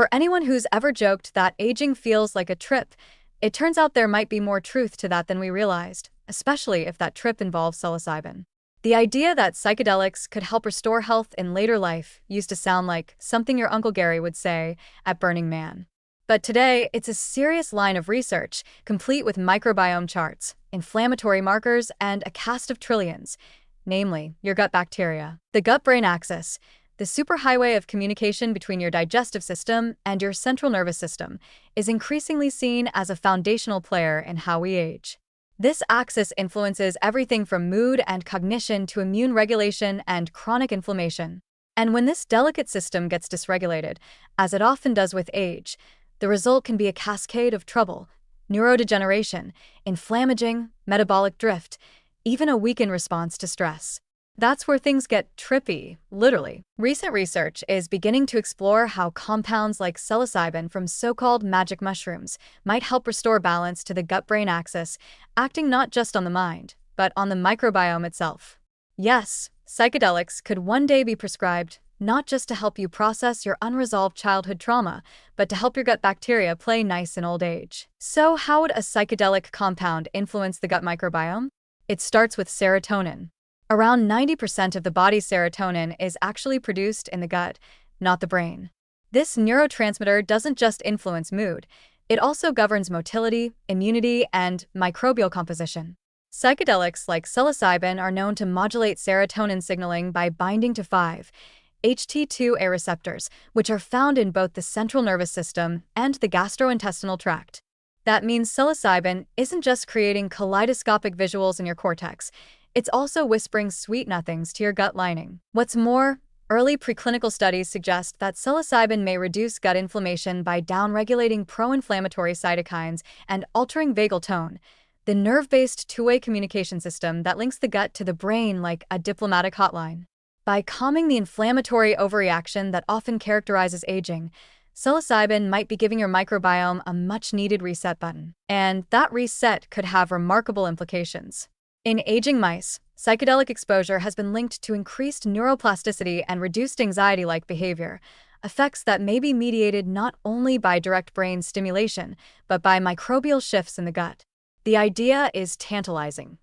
For anyone who's ever joked that aging feels like a trip, it turns out there might be more truth to that than we realized, especially if that trip involves psilocybin. The idea that psychedelics could help restore health in later life used to sound like something your Uncle Gary would say at Burning Man. But today, it's a serious line of research, complete with microbiome charts, inflammatory markers, and a cast of trillions, namely your gut bacteria. The gut-brain axis, the superhighway of communication between your digestive system and your central nervous system, is increasingly seen as a foundational player in how we age. This axis influences everything from mood and cognition to immune regulation and chronic inflammation. And when this delicate system gets dysregulated, as it often does with age, the result can be a cascade of trouble: neurodegeneration, inflammaging, metabolic drift, even a weakened response to stress. That's where things get trippy, literally. Recent research is beginning to explore how compounds like psilocybin from so-called magic mushrooms might help restore balance to the gut-brain axis, acting not just on the mind, but on the microbiome itself. Yes, psychedelics could one day be prescribed not just to help you process your unresolved childhood trauma, but to help your gut bacteria play nice in old age. So how would a psychedelic compound influence the gut microbiome? It starts with serotonin. Around 90% of the body's serotonin is actually produced in the gut, not the brain. This neurotransmitter doesn't just influence mood, it also governs motility, immunity, and microbial composition. Psychedelics like psilocybin are known to modulate serotonin signaling by binding to 5-HT2A receptors, which are found in both the central nervous system and the gastrointestinal tract. That means psilocybin isn't just creating kaleidoscopic visuals in your cortex, it's also whispering sweet nothings to your gut lining. What's more, early preclinical studies suggest that psilocybin may reduce gut inflammation by downregulating pro-inflammatory cytokines and altering vagal tone, the nerve-based two-way communication system that links the gut to the brain like a diplomatic hotline. By calming the inflammatory overreaction that often characterizes aging, psilocybin might be giving your microbiome a much-needed reset button. And that reset could have remarkable implications. In aging mice, psychedelic exposure has been linked to increased neuroplasticity and reduced anxiety-like behavior, effects that may be mediated not only by direct brain stimulation, but by microbial shifts in the gut. The idea is tantalizing.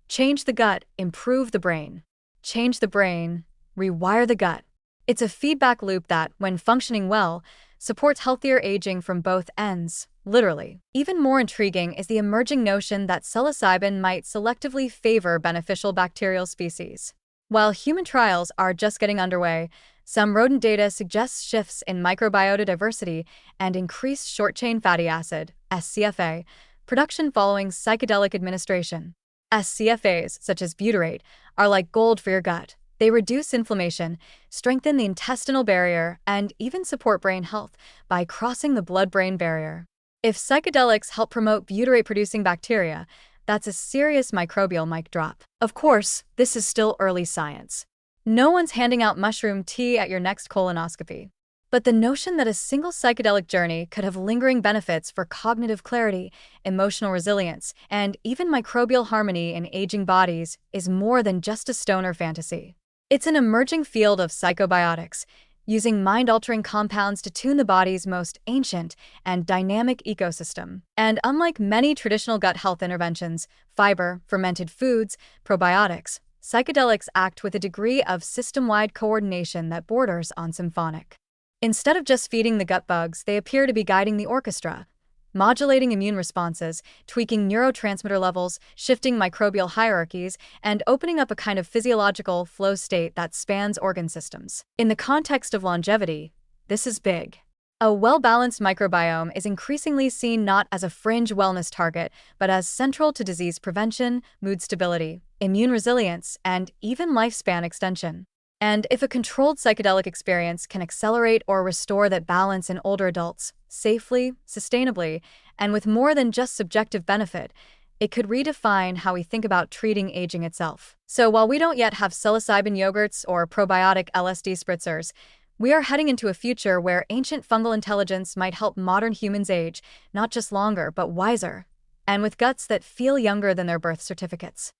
Change the gut, improve the brain. Change the brain, rewire the gut. It's a feedback loop that, when functioning well, supports healthier aging from both ends, literally. Even more intriguing is the emerging notion that psilocybin might selectively favor beneficial bacterial species. While human trials are just getting underway, some rodent data suggests shifts in microbiota diversity and increased short-chain fatty acid, SCFA, production following psychedelic administration. SCFAs, such as butyrate, are like gold for your gut. They reduce inflammation, strengthen the intestinal barrier, and even support brain health by crossing the blood-brain barrier. If psychedelics help promote butyrate-producing bacteria, that's a serious microbial mic drop. Of course, this is still early science. No one's handing out mushroom tea at your next colonoscopy. But the notion that a single psychedelic journey could have lingering benefits for cognitive clarity, emotional resilience, and even microbial harmony in aging bodies is more than just a stoner fantasy. It's an emerging field of psychobiotics, using mind-altering compounds to tune the body's most ancient and dynamic ecosystem. And unlike many traditional gut health interventions, fiber, fermented foods, probiotics, psychedelics act with a degree of system-wide coordination that borders on symphonic. Instead of just feeding the gut bugs, they appear to be guiding the orchestra, modulating immune responses, tweaking neurotransmitter levels, shifting microbial hierarchies, and opening up a kind of physiological flow state that spans organ systems. In the context of longevity, this is big. A well-balanced microbiome is increasingly seen not as a fringe wellness target, but as central to disease prevention, mood stability, immune resilience, and even lifespan extension. And if a controlled psychedelic experience can accelerate or restore that balance in older adults, safely, sustainably, and with more than just subjective benefit, it could redefine how we think about treating aging itself. So while we don't yet have psilocybin yogurts or probiotic LSD spritzers, we are heading into a future where ancient fungal intelligence might help modern humans age, not just longer, but wiser, and with guts that feel younger than their birth certificates.